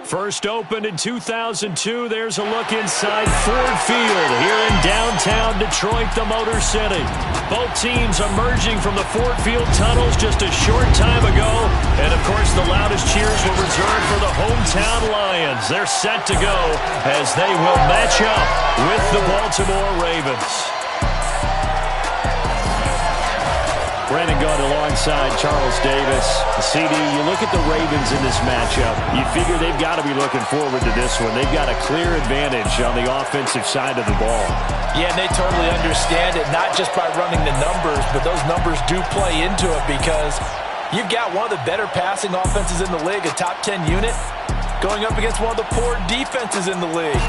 First opened in 2002. There's a look inside Ford Field here in downtown Detroit, the Motor City. Both teams emerging from the Ford Field tunnels just a short time ago. And, of course, the loudest cheers were reserved for the hometown Lions. They're set to go as they will match up with the Baltimore Ravens. Brandon Gaunt alongside Charles Davis. CD, you look at the Ravens in this matchup, you figure they've got to be looking forward to this one. They've got a clear advantage on the offensive side of the ball. Yeah, and they totally understand it, not just by running the numbers, but those numbers do play into it because you've got one of the better passing offenses in the league, a top 10 unit, going up against one of the poor defenses in the league.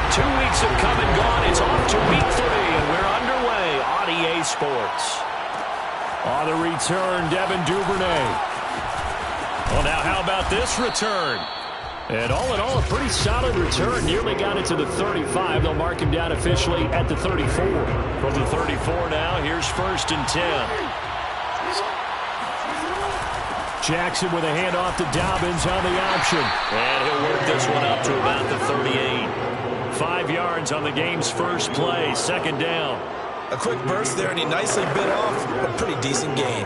2 weeks have come and gone. It's off to week 3, and we're underway on EA Sports. On the return, Devin Duvernay. Well, now how about this return? And all in all, a pretty solid return. Nearly got it to the 35. They'll mark him down officially at the 34. From the 34 now, here's 1st and 10. Jackson with a handoff to Dobbins on the option. And he'll work this one up to about the 38. 5 yards on the game's first play. 2nd down. A quick burst there, and he nicely bit off a pretty decent gain.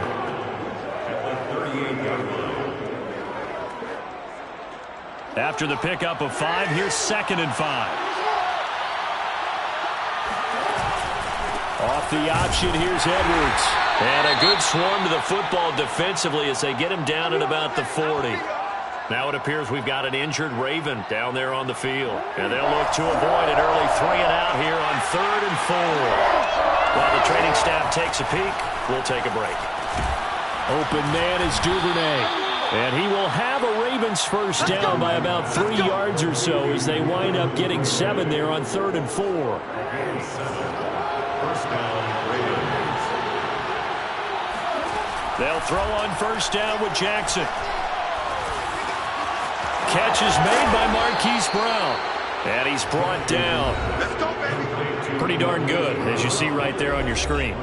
After the pickup of 5, here's 2nd and 5. Off the option, here's Edwards. And a good swarm to the football defensively as they get him down at about the 40. Now it appears we've got an injured Raven down there on the field. And they'll look to avoid an early 3-and-out here on 3rd and 4. While the training staff takes a peek, we'll take a break. Open man is Duvernay. And he will have a Ravens first down by about 3 yards or so as they wind up getting 7 there on 3rd and 4. They'll throw on 1st down with Jackson. Catch is made by Marquise Brown. And he's brought down. Pretty darn good, as you see right there on your screen.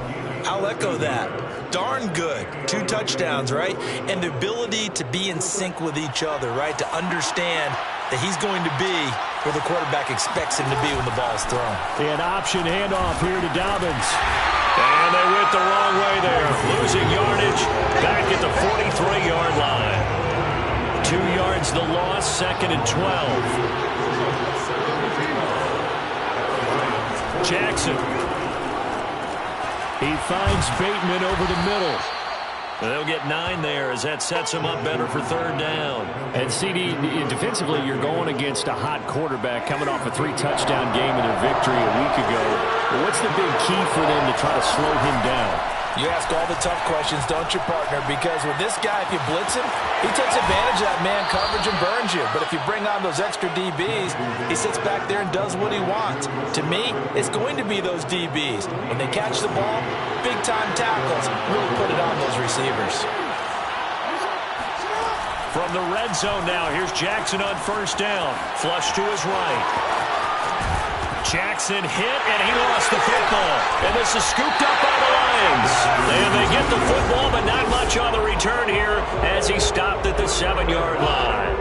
I'll echo that. Darn good. 2 touchdowns, right? And the ability to be in sync with each other, right? To understand that he's going to be where the quarterback expects him to be when the ball's thrown. An option handoff here to Dobbins. And they went the wrong way there. Losing yardage back at the 43-yard line. 2 yards the loss, 2nd and 12. Jackson. He finds Bateman over the middle. They'll get 9 there as that sets him up better for 3rd down. And CD, defensively, you're going against a hot quarterback coming off a 3-touchdown game in their victory a week ago. What's the big key for them to try to slow him down? You ask all the tough questions, don't you, partner? Because with this guy, if you blitz him, he takes advantage of that man coverage and burns you. But if you bring on those extra DBs, he sits back there and does what he wants. To me, it's going to be those DBs. When they catch the ball, big-time tackles really put it on those receivers. From the red zone now, here's Jackson on 1st down. Flush to his right. Jackson hit, and he lost the football. And this is scooped up by the Lions. And they get the football, but not much on the return here as he stopped at the 7-yard line.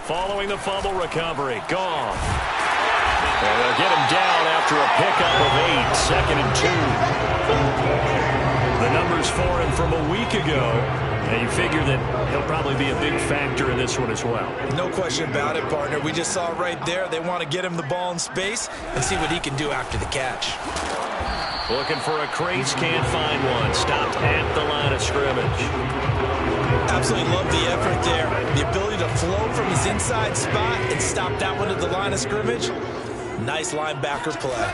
Following the fumble recovery, gone. And they'll get him down after a pickup of 8, 2nd and 2. The numbers for him from a week ago. And you figure that he'll probably be a big factor in this one as well. No question about it, partner. We just saw right there they want to get him the ball in space and see what he can do after the catch. Looking for a crease, can't find one. Stopped at the line of scrimmage. Absolutely love the effort there. The ability to flow from his inside spot and stop that one at the line of scrimmage. Nice linebacker play.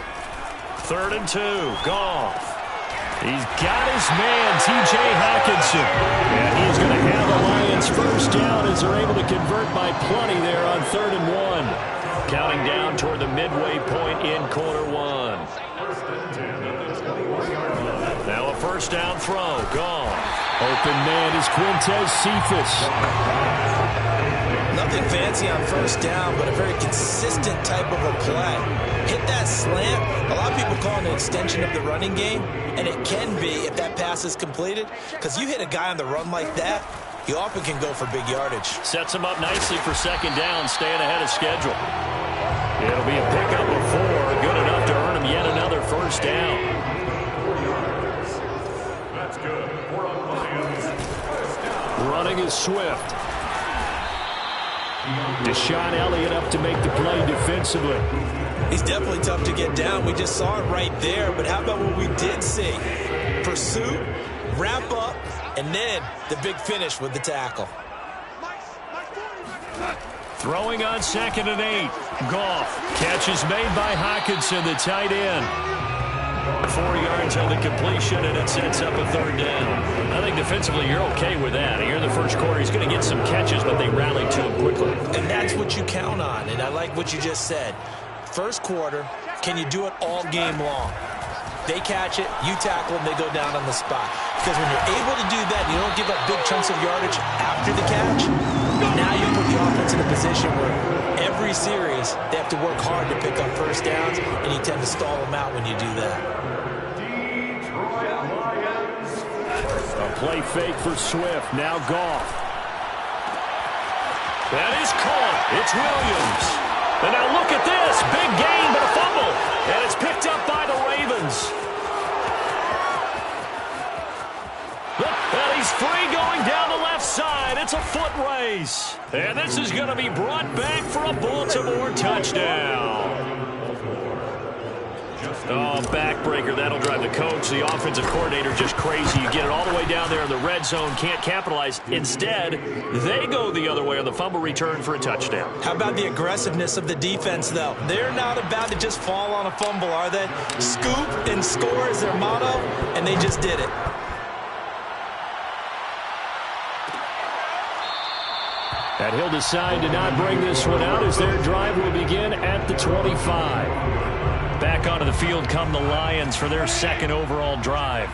3rd and 2, Goff. He's got his man, T.J. Hockenson. And he's going to have the Lions first down as they're able to convert by plenty there on 3rd and 1. Counting down toward the midway point in quarter 1. Now a 1st down throw, Goff. Open man is Quintez Cephas. nothing fancy on first down, but a very consistent type of a play. Hit that slant. A lot of people call it an extension of the running game, and it can be if that pass is completed, because you hit a guy on the run like that, he often can go for big yardage. Sets him up nicely for second down, staying ahead of schedule. It'll be a pickup of 4, good enough to earn him yet another first down. That's good. Running is Swift. Deshaun Elliott up to make the play defensively. He's definitely tough to get down. We just saw it right there, but how about what we did see? Pursuit, wrap up, and then the big finish with the tackle. Throwing on 2nd and 8. Goff. Catch is made by Hockenson, the tight end. 4 yards on the completion, and it sets up a 3rd down. I think defensively you're okay with that. Here in the first quarter, he's going to get some catches, but they rallied to him quickly. And that's what you count on, and I like what you just said. First quarter, can you do it all game long? They catch it, you tackle them, they go down on the spot. Because when you're able to do that, you don't give up big chunks of yardage after the catch, now you put the offense in a position where every series they have to work hard to pick up first downs, and you tend to stall them out when you do that. A play fake for Swift. Now Goff. That is caught. It's Williams. And now look at this. Big gain, but a fumble. And it's picked up by the Ravens. And he's free going down the left side. It's a foot race. And this is going to be brought back for a Baltimore touchdown. Oh, backbreaker. That'll drive the coach, the offensive coordinator, just crazy. You get it all the way down there in the red zone, can't capitalize. Instead, they go the other way on the fumble return for a touchdown. How about the aggressiveness of the defense, though? They're not about to just fall on a fumble, are they? Scoop and score is their motto, and they just did it. And he'll decide to not bring this one out as their drive will begin at the 25. Back onto the field come the Lions for their 2nd overall drive.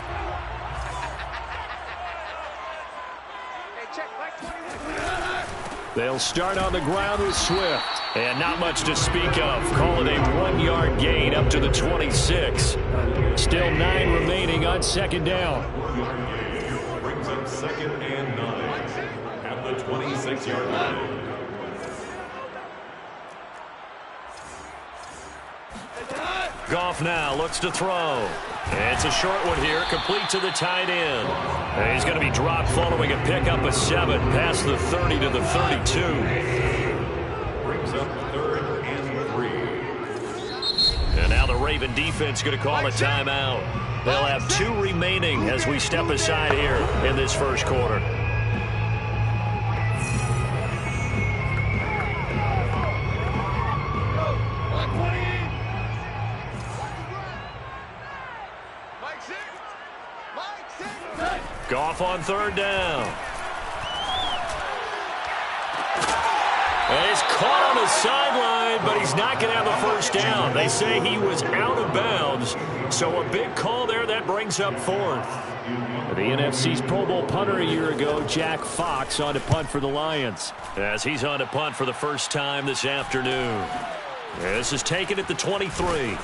They'll start on the ground with Swift. And not much to speak of. Call it a 1-yard gain up to the 26. Still 9 remaining on 2nd down. Brings up 2nd and 9 at the 26-yard line. Goff now looks to throw. It's a short one here, complete to the tight end. And he's going to be dropped following a pickup of 7 past the 30 to the 32. Brings up 3rd and 3. And now the Raven defense going to call a timeout. They'll have 2 remaining as we step aside here in this first quarter. Goff on 3rd down. And he's caught on the sideline, but he's not going to have a first down. They say he was out of bounds, so a big call there that brings up 4th. The NFC's Pro Bowl punter a year ago, Jack Fox, on to punt for the Lions, as he's on to punt for the first time this afternoon. This is taken at the 23.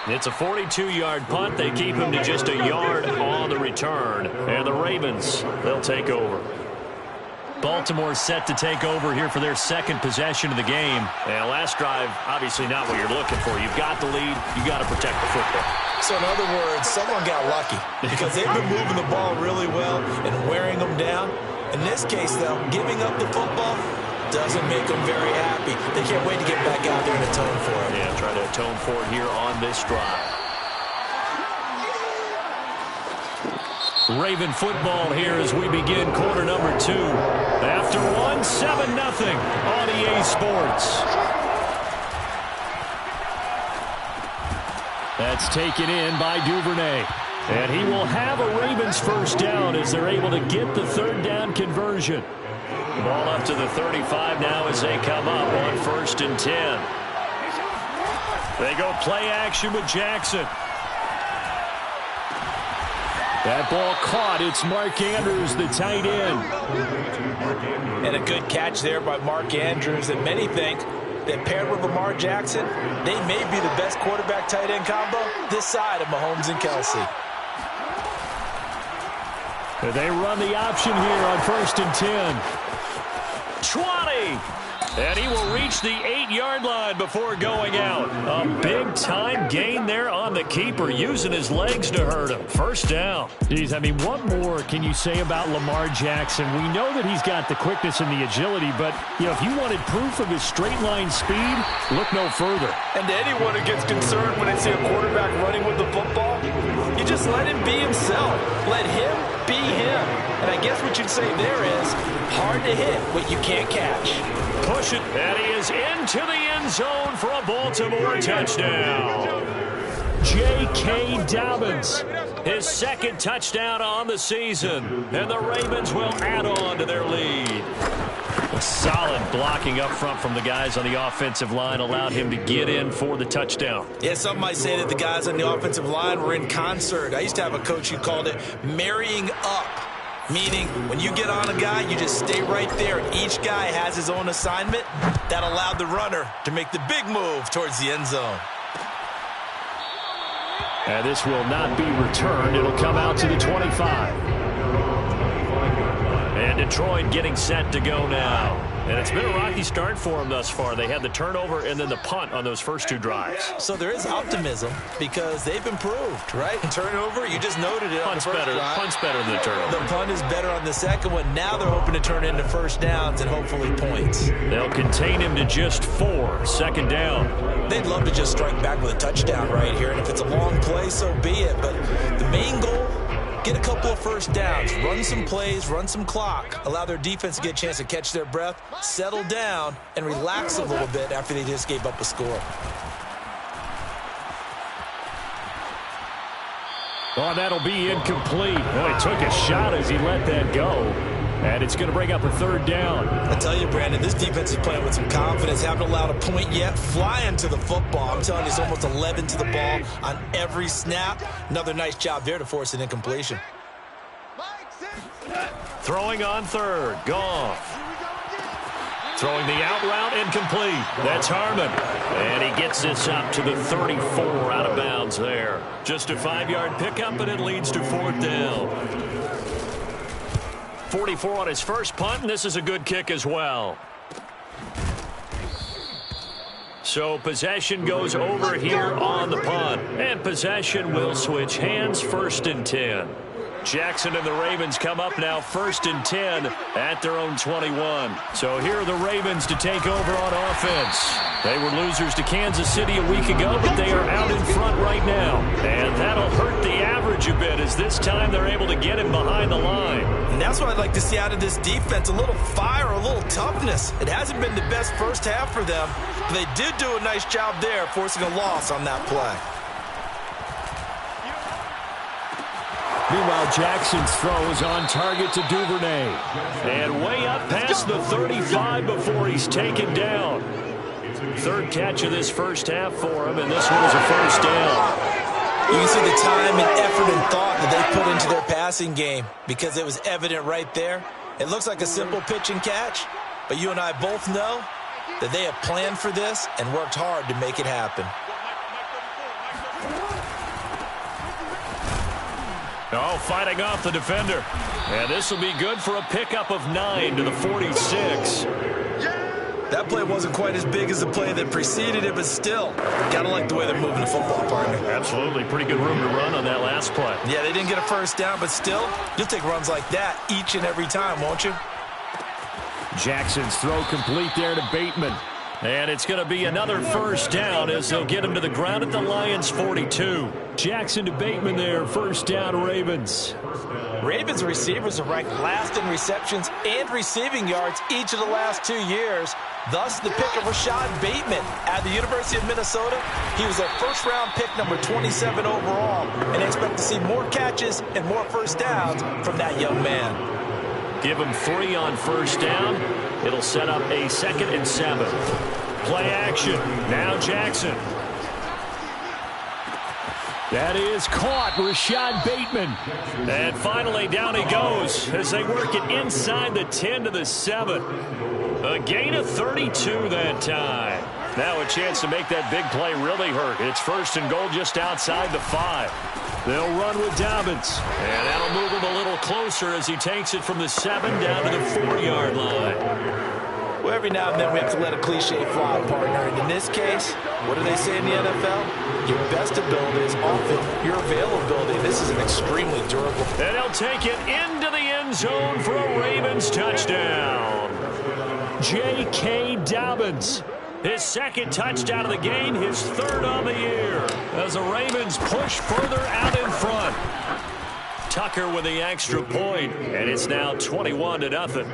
It's a 42-yard punt. They keep him to just a yard on the return. And the Ravens, they'll take over. Baltimore set to take over here for their 2nd possession of the game. And last drive, obviously not what you're looking for. You've got the lead. You've got to protect the football. So in other words, someone got lucky because they've been moving the ball really well and wearing them down. In this case, though, giving up the football doesn't make them very happy. They can't wait to get back out there and atone for it. Yeah, try to atone for it here on this drive. Raven football here as we begin quarter number 2. After 1, 7-0 on EA Sports. That's taken in by Duvernay. And he will have a Ravens first down as they're able to get the 3rd down conversion. Ball up to the 35 now as they come up on 1st and 10. They go play action with Jackson. That ball caught. It's Mark Andrews, the tight end. And a good catch there by Mark Andrews. And many think that paired with Lamar Jackson, they may be the best quarterback-tight end combo this side of Mahomes and Kelsey. They run the option here on 1st and 10. 20. And he will reach the 8-yard line before going out. A big-time gain there on the keeper, using his legs to hurt him. First down. Geez, I mean, what more can you say about Lamar Jackson? We know that he's got the quickness and the agility, but, you know, if you wanted proof of his straight-line speed, look no further. And to anyone who gets concerned when they see a quarterback running with the football, you just let him be himself. Let him be him. And I guess what you'd say there is hard to hit what you can't catch. Push it, and he is into the end zone for a Baltimore touchdown. J.K. Dobbins. His second touchdown on the season, and the Ravens will add on to their lead. Solid blocking up front from the guys on the offensive line allowed him to get in for the touchdown. Yeah, some might say that the guys on the offensive line were in concert. I used to have a coach who called it marrying up. Meaning, when you get on a guy, you just stay right there, and each guy has his own assignment. That allowed the runner to make the big move towards the end zone. And this will not be returned. It'll come out to the 25. And Detroit getting set to go now. And it's been a rocky start for them thus far. They had the turnover and then the punt on those first two drives. So there is optimism because they've improved, right? Turnover, you just noted it. Punt's better. Punt's better than the turnover. The punt is better on the second one. Now they're hoping to turn into first downs and hopefully points. They'll contain him to just 4. Second down. They'd love to just strike back with a touchdown right here. And if it's a long play, so be it. But the main goal, get a couple of first downs, run some plays, run some clock, allow their defense to get a chance to catch their breath, settle down, and relax a little bit after they just gave up a score. Oh, that'll be incomplete. Well, he took a shot as he let that go. And it's going to bring up a third down. I tell you, Brandon, this defense is playing with some confidence. Haven't allowed a point yet. Flying to the football. I'm telling you, it's almost 11 to the ball on every snap. Another nice job there to force an incompletion. Throwing on third. Goff. Throwing the out route incomplete. That's Harmon. And he gets this up to the 34 out of bounds there. Just a 5-yard pickup, and it leads to fourth down. 44 on his first punt, and this is a good kick as well. So possession goes over here on the punt, and possession will switch hands. 1st and 10. Jackson and the Ravens come up now 1st and 10 at their own 21. So here are the Ravens to take over on offense. They were losers to Kansas City a week ago, but they are out in front right now. And that'll hurt the average a bit as this time they're able to get him behind the line. And that's what I'd like to see out of this defense, a little fire, a little toughness. It hasn't been the best first half for them, but they did do a nice job there forcing a loss on that play. Meanwhile, Jackson's throw is on target to Duvernay. And way up past the 35 before he's taken down. Third catch of this first half for him, and this one is a first down. You can see the time and effort and thought that they put into their passing game because it was evident right there. It looks like a simple pitch and catch, but you and I both know that they have planned for this and worked hard to make it happen. Oh, fighting off the defender. And this will be good for a pickup of 9 to the 46. That play wasn't quite as big as the play that preceded it, but still, gotta like the way they're moving the football, partner. Absolutely. Pretty good room to run on that last play. Yeah, they didn't get a first down, but still, you'll take runs like that each and every time, won't you? Jackson's throw complete there to Bateman. And it's going to be another first down as they'll get him to the ground at the Lions' 42. Jackson to Bateman there, first down Ravens. Ravens receivers are ranked last in receptions and receiving yards each of the last 2 years. Thus, the pick of Rashad Bateman at the University of Minnesota. He was a first-round pick, number 27 overall, and I expect to see more catches and more first downs from that young man. Give him 3 on first down. It'll set up a 2nd and 7. Play action. Now Jackson. That is caught. Rashad Bateman. And finally, down he goes as they work it inside the 10 to the 7. A gain of 32 that time. Now a chance to make that big play really hurt. It's 1st and goal just outside the 5. They'll run with Dobbins. And that'll move him a little closer as he takes it from the 7 down to the 4-yard line. Well, every now and then we have to let a cliche fly, partner. And in this case, what do they say in the NFL? Your best ability is often your availability. This is an extremely durable. And he'll take it into the end zone for a Ravens touchdown. J.K. Dobbins. His 2nd touchdown of the game, his 3rd on the year. As the Ravens push further out in front. Tucker with the extra point, and it's now 21-0.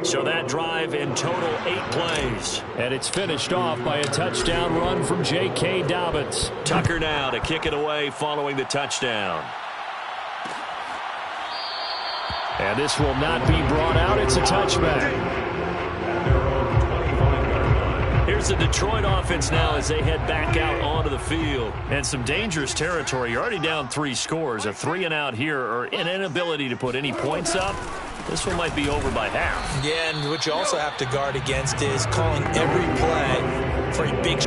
So that drive in total 8 plays. And it's finished off by a touchdown run from J.K. Dobbins. Tucker now to kick it away following the touchdown. And this will not be brought out. It's a touchback. Here's the Detroit offense now as they head back out onto the field. And some dangerous territory. You're already down 3 scores. A 3-and-out here or an inability to put any points up. This one might be over by half. Yeah, and what you also have to guard against is calling every play for a big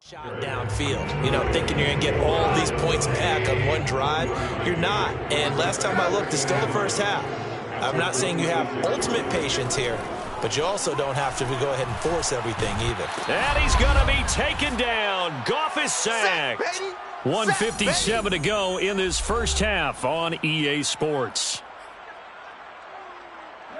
shot downfield. You know, thinking you're going to get all these points back on one drive. You're not. And last time I looked, it's still the first half. I'm not saying you have ultimate patience here, but you also don't have to go ahead and force everything either. And he's going to be taken down. Goff is sacked. 1:57 to go in this first half on EA Sports.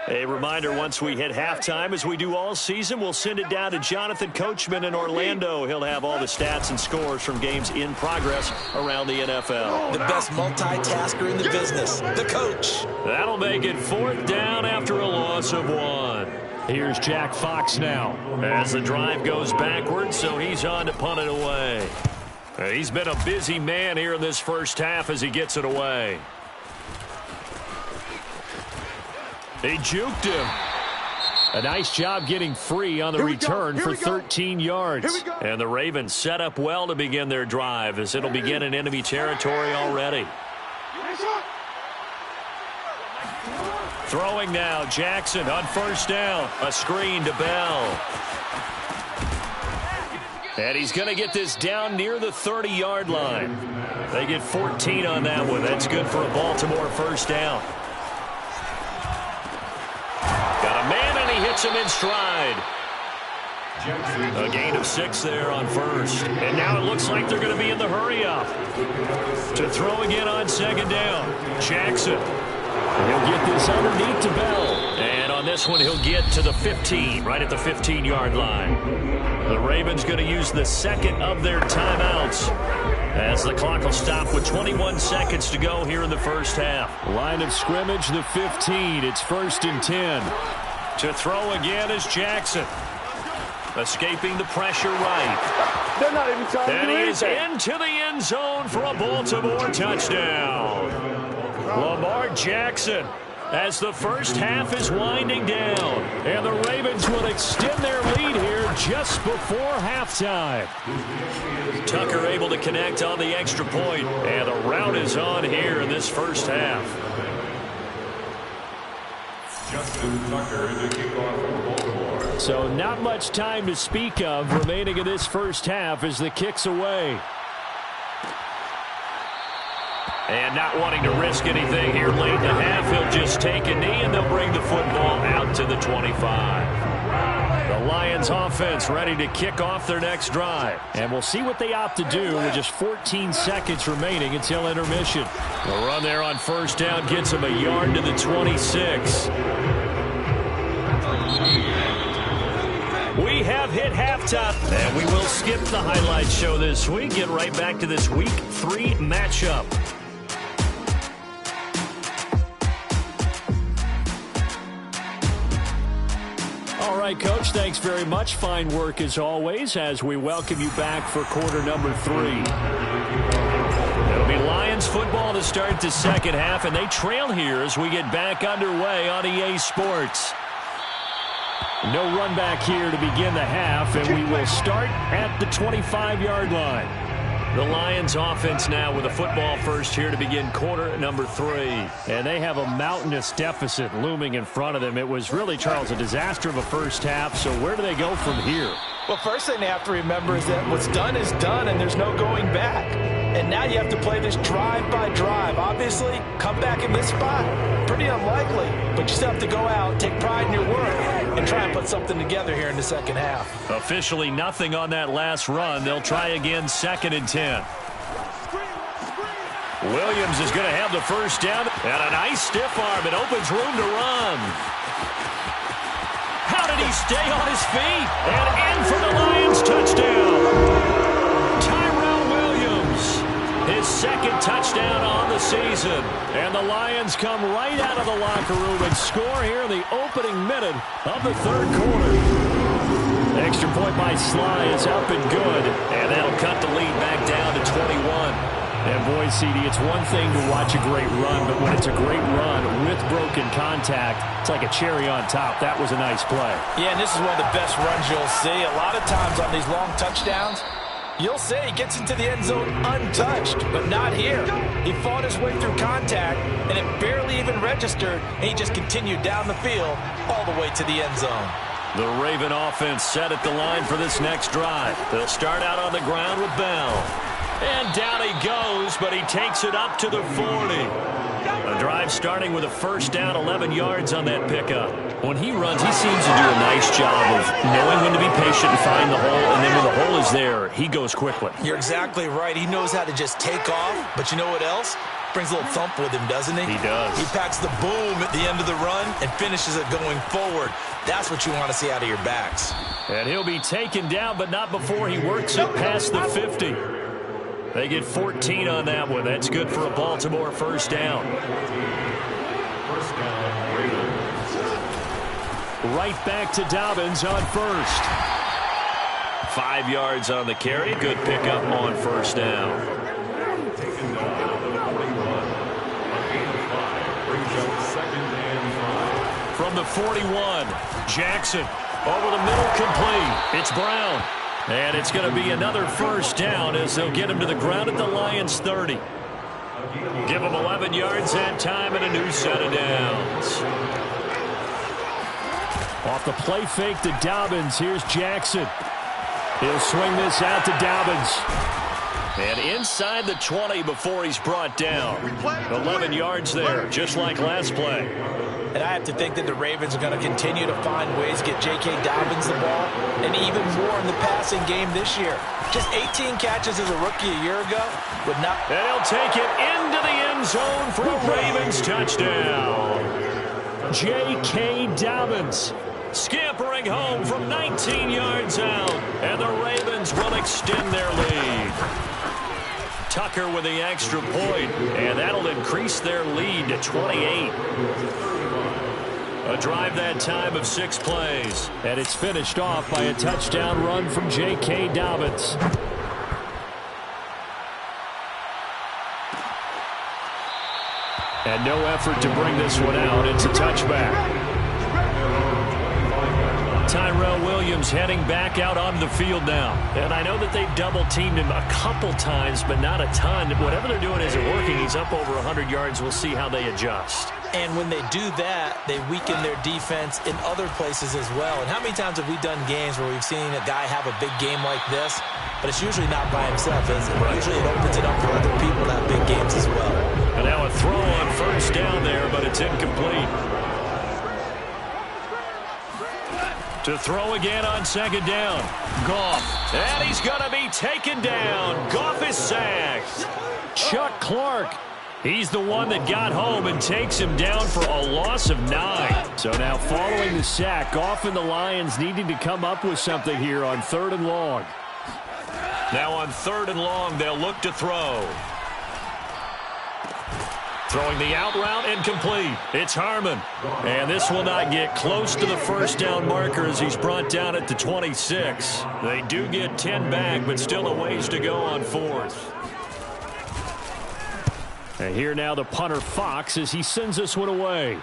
A reminder, once we hit halftime, as we do all season, we'll send it down to Jonathan Coachman in Orlando. He'll have all the stats and scores from games in progress around the NFL. The best multitasker in the business, the coach. That'll make it 4th down after a loss of 1. Here's Jack Fox now. As the drive goes backwards, so he's on to punt it away. He's been a busy man here in this first half as he gets it away. They juked him. A nice job getting free on the return for 13 yards. And the Ravens set up well to begin their drive as it'll begin in enemy territory already. Throwing now, Jackson on 1st down. A screen to Bell. And he's going to get this down near the 30-yard line. They get 14 on that one. That's good for a Baltimore 1st down. Got a man, and he hits him in stride. A gain of 6 there on 1st. And now it looks like they're going to be in the hurry-up. To throw again on 2nd down. Jackson. He'll get this underneath to Bell. And on this one, he'll get to the 15, right at the 15-yard line. The Ravens going to use the 2nd of their timeouts as the clock will stop with 21 seconds to go here in the first half. Line of scrimmage, the 15. It's 1st and 10. To throw again is Jackson. Escaping the pressure right. They're not even trying and to do he is anything. into the end zone for a Baltimore touchdown. Lamar Jackson as the first half is winding down. And the Ravens will extend their lead here just before halftime. Tucker able to connect on the extra point. And the route is on here in this first half. Justin Tucker in the kickoff for Baltimore. So not much time to speak of remaining in this first half as the kick's away. And not wanting to risk anything here late in the half, he'll just take a knee and they'll bring the football out to the 25. The Lions offense ready to kick off their next drive. And we'll see what they opt to do with just 14 seconds remaining until intermission. The run there on 1st down gets him a yard to the 26. We have hit halftime, and we will skip the highlight show this week. Get right back to this Week 3 matchup. All right, Coach, thanks very much. Fine work as always as we welcome you back for quarter number 3. It'll be Lions football to start the second half, and they trail here as we get back underway on EA Sports. No run back here to begin the half, and we will start at the 25-yard line. The Lions offense now with a football first here to begin quarter number 3. And they have a mountainous deficit looming in front of them. It was really, Charles, a disaster of a first half, so where do they go from here? Well, first thing they have to remember is that what's done is done, and there's no going back. And now you have to play this drive by drive. Obviously, come back in this spot, pretty unlikely. But you still have to go out, take pride in your work, and try and put something together here in the second half. Officially nothing on that last run. They'll try again, 2nd and 10. Williams is going to have the first down. And a nice stiff arm. It opens room to run. How did he stay on his feet? And in for the Lions touchdown. His 2nd touchdown on the season. And the Lions come right out of the locker room and score here in the opening minute of the 3rd quarter. Extra point by Sly is up and good. And that'll cut the lead back down to 21. And boy, CD, it's one thing to watch a great run, but when it's a great run with broken contact, it's like a cherry on top. That was a nice play. Yeah, and this is one of the best runs you'll see. A lot of times on these long touchdowns, you'll say he gets into the end zone untouched, but not here. He fought his way through contact, and it barely even registered, and he just continued down the field all the way to the end zone. The Raven offense set at the line for this next drive. They'll start out on the ground with Bell. And down he goes, but he takes it up to the 40. A drive starting with a first down, 11 yards on that pickup. When he runs, he seems to do a nice job of knowing when to be patient and find the hole, and then when the hole is there, he goes quickly. You're exactly right. He knows how to just take off, but you know what else? Brings a little thump with him, doesn't he? He does. He packs the boom at the end of the run and finishes it going forward. That's what you want to see out of your backs. And he'll be taken down, but not before he works it past the 50. They get 14 on that one. That's good for a Baltimore first down. First down, Ravens. Right back to Dobbins on first. 5 yards on the carry. Good pickup on first down. Taken down at the 41. A gain of 5 brings up 2nd and 5. From the 41, Jackson over the middle, complete. It's Brown. And it's going to be another first down as they'll get him to the ground at the Lions' 30. Give him 11 yards that time and a new set of downs. Off the play fake to Dobbins. Here's Jackson. He'll swing this out to Dobbins. And inside the 20 before he's brought down. 11 yards there, just like last play. And I have to think that the Ravens are going to continue to find ways to get J.K. Dobbins the ball, and even more in the passing game this year. Just 18 catches as a rookie a year ago would not. And he'll take it into the end zone for a Ravens touchdown. J.K. Dobbins scampering home from 19 yards out, and the Ravens will extend their lead. Tucker with the extra point, and that'll increase their lead to 28. A drive that time of 6 plays. And it's finished off by a touchdown run from J.K. Dobbins. And no effort to bring this one out. It's a touchback. Tyrell Williams heading back out on the field now. And I know that they've double-teamed him a couple times, but not a ton. Whatever they're doing isn't working. He's up over 100 yards. We'll see how they adjust. And when they do that, they weaken their defense in other places as well. And how many times have we done games where we've seen a guy have a big game like this, but it's usually not by himself, is it? Right. Usually it opens it up for other people to have big games as well. And now a throw on first down there, but it's incomplete. To throw again on second down. Goff. And he's going to be taken down. Goff is sacked. Chuck Clark. He's the one that got home and takes him down for a loss of 9. So now following the sack, Goff and the Lions needing to come up with something here on 3rd and long. Now on 3rd and long, they'll look to throw. Throwing the out route, incomplete. It's Harmon. And this will not get close to the first down marker as he's brought down at the 26. They do get 10 back, but still a ways to go on 4th. And here now the punter Fox as he sends this one away.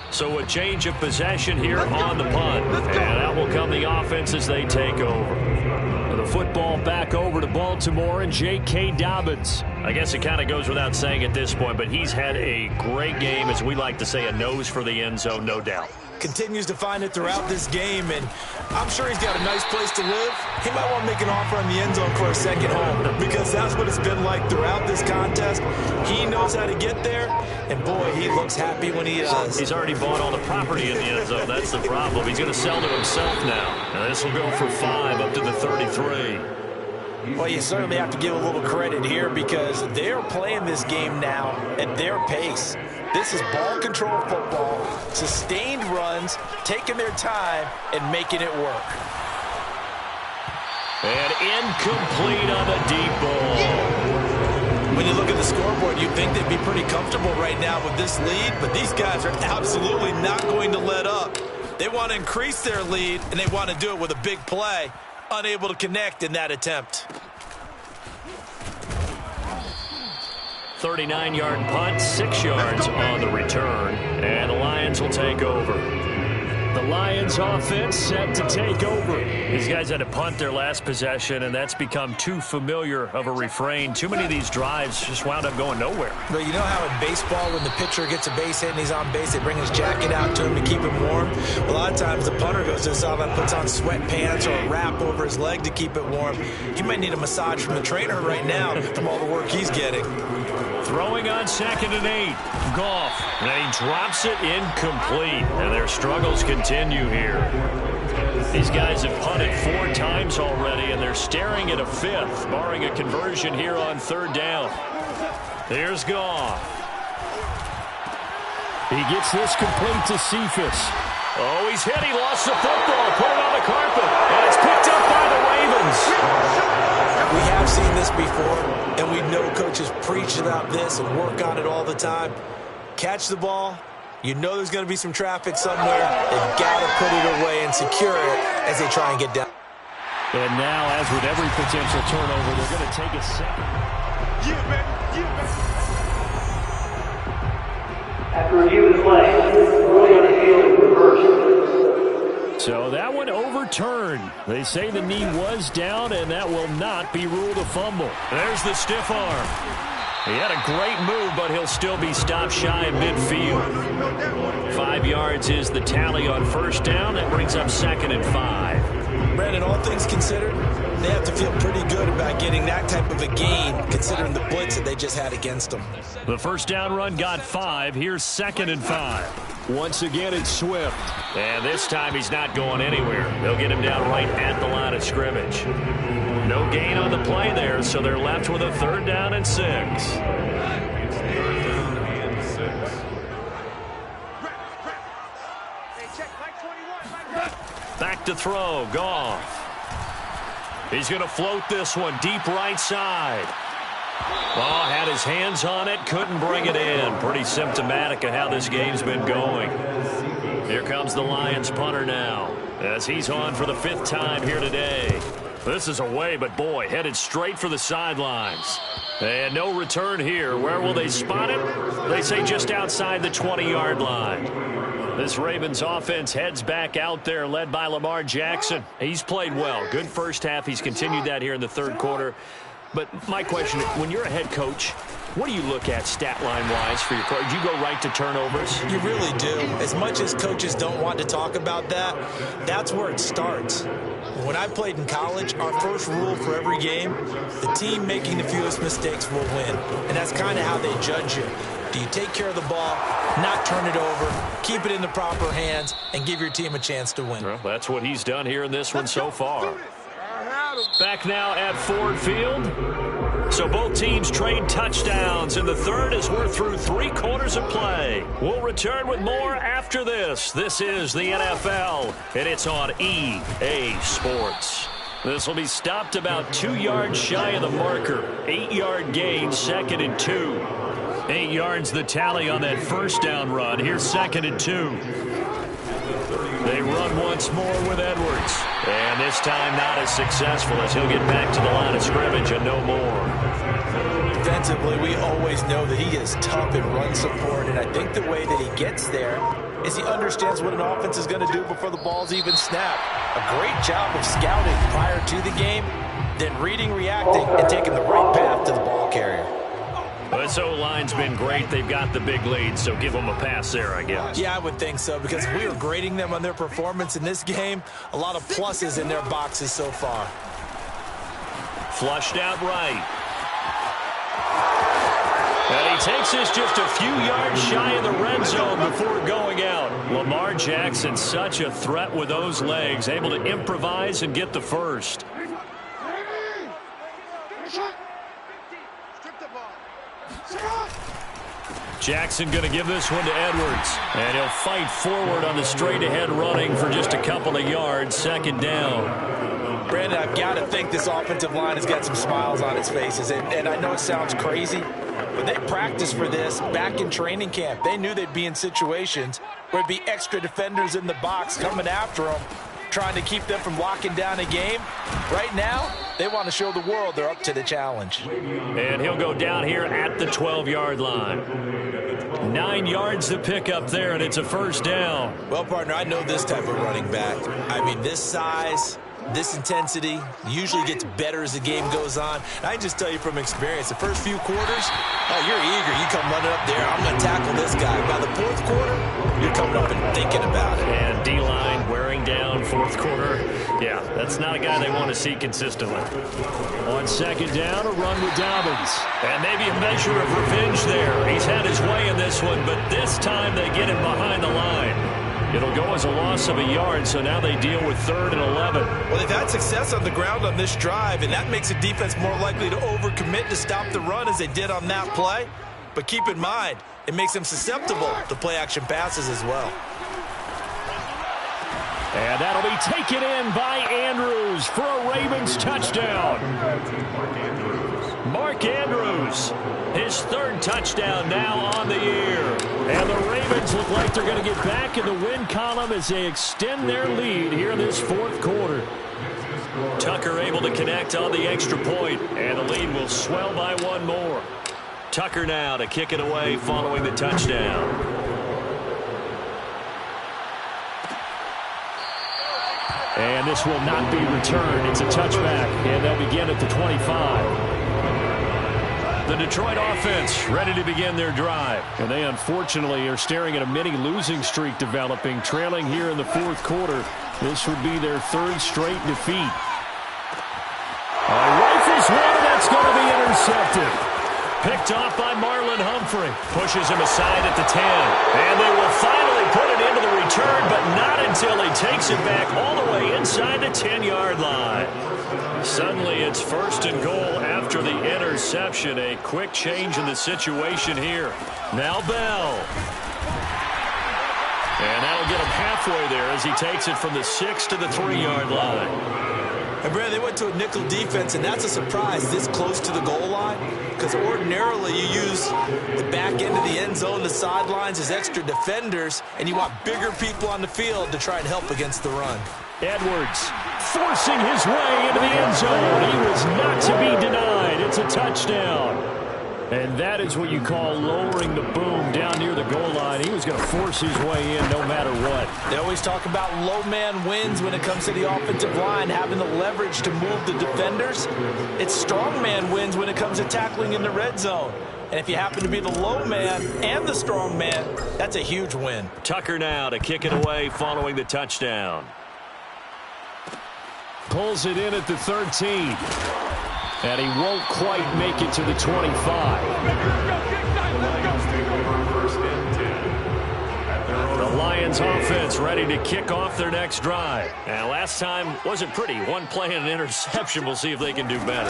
So a change of possession here on the punt. And out will come the offense as they take over. The football back over to Baltimore and J.K. Dobbins. I guess it kind of goes without saying at this point, but he's had a great game, as we like to say, a nose for the end zone, no doubt. Continues to find it throughout this game, and I'm sure he's got a nice place to live. He might want to make an offer on the end zone for a second home, because that's what it's been like throughout this contest. He knows how to get there, and boy, he looks happy when he does. He's already bought all the property in the end zone. That's the problem. He's going to sell to himself now. And this will go for 5 up to the 33. Well, you certainly have to give a little credit here because they're playing this game now at their pace. This is ball control football, sustained runs, taking their time, and making it work. And incomplete on the deep ball. When you look at the scoreboard, you'd think they'd be pretty comfortable right now with this lead, but these guys are absolutely not going to let up. They want to increase their lead, and they want to do it with a big play. Unable to connect in that attempt. 39-yard punt, 6 yards on the return, and the Lions will take over. The Lions offense set to take over. These guys had to punt their last possession, and that's become too familiar of a refrain. Too many of these drives just wound up going nowhere. But you know how in baseball, when the pitcher gets a base hit and he's on base, they bring his jacket out to him to keep him warm? Well, a lot of times the punter goes to the sideline, puts on sweatpants or a wrap over his leg to keep it warm. He might need a massage from the trainer right now from all the work he's getting. Throwing on 2nd and 8. Goff. And he drops it incomplete. And their struggles continue here. These guys have punted 4 times already, and they're staring at a 5th, barring a conversion here on 3rd down. Here's Goff. He gets this complete to Cephas. Oh, he's hit. He lost the football. Put it on the carpet. And it's picked up by the Ravens. We have seen this before, and we know coaches preach about this and work on it all the time. Catch the ball. You know there's going to be some traffic somewhere. They've got to put it away and secure it as they try and get down. And now, as with every potential turnover, they're going to take a second. After review of the play, early on the field reversed. So that one overturned. They say the knee was down, and that will not be ruled a fumble. There's the stiff arm. He had a great move, but he'll still be stopped shy of midfield. 5 yards is the tally on 1st down. That brings up 2nd and 5. Brandon, all things considered, they have to feel pretty good about getting that type of a gain, considering the blitz that they just had against them. The 1st down run got 5. Here's 2nd and 5. Once again, it's Swift. And this time he's not going anywhere. They'll get him down right at the line of scrimmage. No gain on the play there, so they're left with a 3rd down and 6. Back to throw, Goff. He's going to float this one deep right side. Oh, had his hands on it, couldn't bring it in. Pretty symptomatic of how this game's been going. Here comes the Lions punter now, as he's on for the 5th time here today. This is away, but boy, headed straight for the sidelines. And no return here. Where will they spot it? They say just outside the 20-yard line. This Ravens offense heads back out there, led by Lamar Jackson. He's played well. Good first half. He's continued that here in the 3rd quarter. But my question, when you're a head coach, what do you look at stat line-wise for your coach? Do you go right to turnovers? You really do. As much as coaches don't want to talk about that, that's where it starts. When I played in college, our first rule for every game, the team making the fewest mistakes will win. And that's kind of how they judge you. Do you take care of the ball, not turn it over, keep it in the proper hands, and give your team a chance to win? Well, that's what he's done here in this one so far. Back now at Ford Field. So both teams trade touchdowns in the 3rd as we're through 3 quarters of play. We'll return with more after this. This is the NFL, and it's on EA Sports. This will be stopped about 2 yards shy of the marker. 8-yard gain, 2nd and 2. 8 yards the tally on that 1st down run. Here's 2nd and 2. They run once more with Edwards. And this time not as successful as he'll get back to the line of scrimmage and no more. Defensively, we always know that he is tough in run support, and I think the way that he gets there is he understands what an offense is going to do before the ball's even snapped. A great job of scouting prior to the game, then reading, reacting, and taking the right path to the ball carrier. This O-line's been great. They've got the big lead, so give them a pass there, I guess. Yeah, I would think so, because if we were grading them on their performance in this game, a lot of pluses in their boxes so far. Flushed out right. And he takes this just a few yards shy of the red zone before going out. Lamar Jackson, such a threat with those legs, able to improvise and get the first. Jackson going to give this one to Edwards. And he'll fight forward on the straight-ahead running for just a couple of yards. Second down. Brandon, I've got to think this offensive line has got some smiles on its faces. And I know it sounds crazy, but they practiced for this back in training camp. They knew they'd be in situations where it'd be extra defenders in the box coming after them, trying to keep them from locking down a game. Right now, they want to show the world they're up to the challenge. And he'll go down here at the 12-yard line. 9 yards to pick up there, and it's a first down. Well, partner, I know this type of running back. I mean, this size, this intensity usually gets better as the game goes on. And I can just tell you from experience, the first few quarters, oh, you're eager. You come running up there, I'm going to tackle this guy. By the fourth quarter, you're coming up and thinking about it. And D-line wearing down fourth quarter. Yeah, that's not a guy they want to see consistently. On second down, a run with Dobbins. And maybe a measure of revenge there. He's had his way in this one, but this time they get him behind the line. It'll go as a loss of a yard, so now they deal with 3rd and 11. Well, they've had success on the ground on this drive, and that makes a defense more likely to overcommit to stop the run as they did on that play. But keep in mind, it makes them susceptible to play-action passes as well. And that'll be taken in by Andrews for a Ravens touchdown. Mark Andrews, his 3rd touchdown now on the year. And the Ravens look like they're going to get back in the win column as they extend their lead here in this fourth quarter. Tucker able to connect on the extra point, and the lead will swell by one more. Tucker now to kick it away following the touchdown. And this will not be returned. It's a touchback, and they'll begin at the 25. The Detroit offense ready to begin their drive. And they unfortunately are staring at a mini losing streak developing, trailing here in the fourth quarter. This would be their 3rd straight defeat. Rifles one, that's going to be intercepted. Picked off by Marlon Humphrey. Pushes him aside at the 10. And they will finally put it into the return, but not until he takes it back all the way inside the 10-yard line. Suddenly it's 1st and goal after the interception. A quick change in the situation here. Now Bell. And that'll get him halfway there as he takes it from the 6 to the 3-yard line. And, Brad, they went to a nickel defense, and that's a surprise this close to the goal line, because ordinarily you use the back end of the end zone, the sidelines as extra defenders, and you want bigger people on the field to try and help against the run. Edwards forcing his way into the end zone. He was not to be denied. It's a touchdown. And that is what you call lowering the boom down near the goal line. He was going to force his way in no matter what. They always talk about low man wins when it comes to the offensive line, having the leverage to move the defenders. It's strong man wins when it comes to tackling in the red zone. And if you happen to be the low man and the strong man, that's a huge win. Tucker now to kick it away following the touchdown. Pulls it in at the 13. And he won't quite make it to the 25. The Lions offense ready to kick off their next drive. And last time wasn't pretty. One play and an interception. We'll see if they can do better.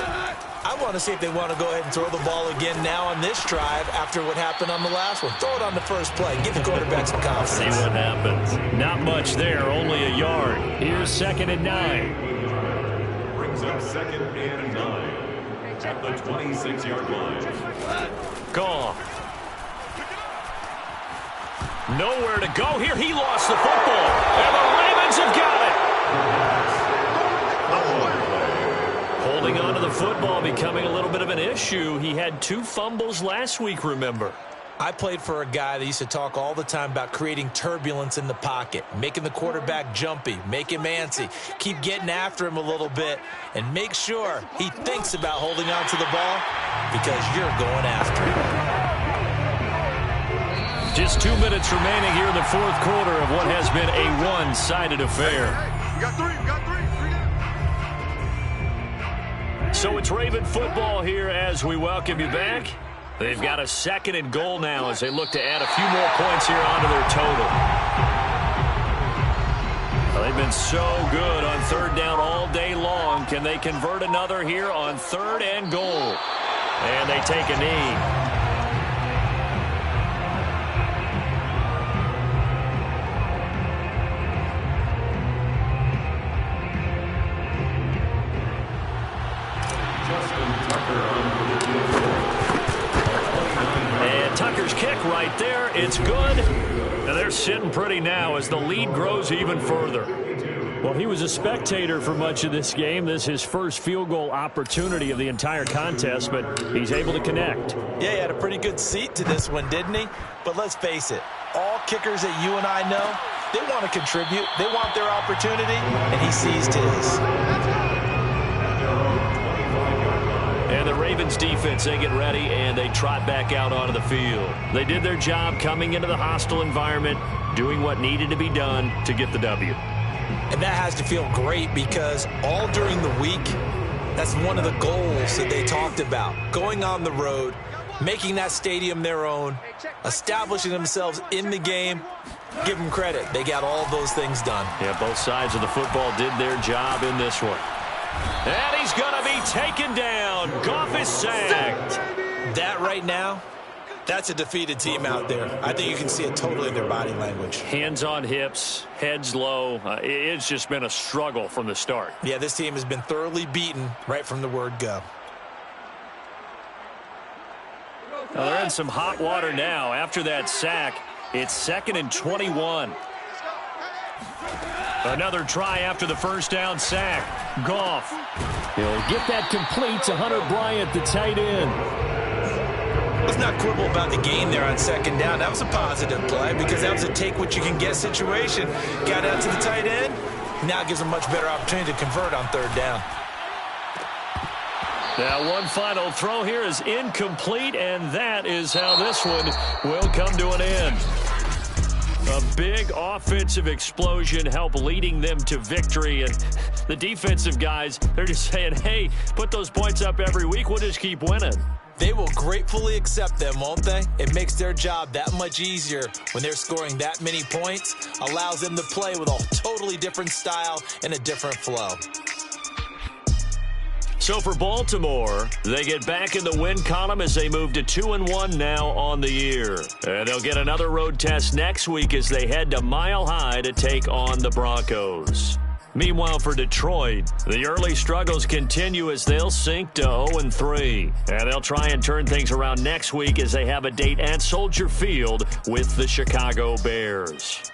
I want to see if they want to go ahead and throw the ball again now on this drive after what happened on the last one. Throw it on the first play. Give the quarterback some confidence. See what happens. Not much there. Only a yard. Here's 2nd and 9. Brings up 2nd and 9 at the 26-yard line. Gone. Nowhere to go here. He lost the football. And the Ravens Ravens have got it. Holding on to the football becoming a little bit of an issue. He had 2 fumbles last week, remember. I played for a guy that used to talk all the time about creating turbulence in the pocket, making the quarterback jumpy, make him antsy, keep getting after him a little bit, and make sure he thinks about holding on to the ball because you're going after him. Just 2 minutes remaining here in the 4th quarter of what has been a one-sided affair. You got 3, you got 3. So it's Raven football here as we welcome you back. They've got a 2nd and goal now as they look to add a few more points here onto their total. Well, they've been so good on 3rd down all day long. Can they convert another here on 3rd and goal? And they take a knee. Tucker's kick right there. It's good. And they're sitting pretty now as the lead grows even further. Well, he was a spectator for much of this game. This is his first field goal opportunity of the entire contest, but he's able to connect. Yeah, he had a pretty good seat to this one, didn't he? But let's face it, all kickers that you and I know, they want to contribute. They want their opportunity, and he seized his. And the Ravens defense, they get ready, and they trot back out onto the field. They did their job coming into the hostile environment, doing what needed to be done to get the W. And that has to feel great because all during the week, that's one of the goals that they talked about. Going on the road, making that stadium their own, establishing themselves in the game. Give them credit. They got all those things done. Yeah, both sides of the football did their job in this one. And he's going to be taken down. Goff is sacked. That right now, that's a defeated team out there. I think you can see it totally in their body language. Hands on hips, heads low. It's just been a struggle from the start. Yeah, this team has been thoroughly beaten right from the word go. Now they're in some hot water now. After that sack, it's 2nd and 21. Another try after the first down sack. Goff. He'll get that complete to Hunter Bryant, the tight end. Let's not quibble about the gain there on 2nd down. That was a positive play because that was a take-what-you-can-get situation. Got out to the tight end. Now it gives them a much better opportunity to convert on 3rd down. Now one final throw here is incomplete, and that is how this one will come to an end. A big offensive explosion helped leading them to victory. And the defensive guys, they're just saying, hey, put those points up every week. We'll just keep winning. They will gratefully accept them, won't they? It makes their job that much easier when they're scoring that many points. Allows them to play with a totally different style and a different flow. So for Baltimore, they get back in the win column as they move to 2-1 now on the year. And they'll get another road test next week as they head to Mile High to take on the Broncos. Meanwhile, for Detroit, the early struggles continue as they'll sink to 0-3. And they'll try and turn things around next week as they have a date at Soldier Field with the Chicago Bears.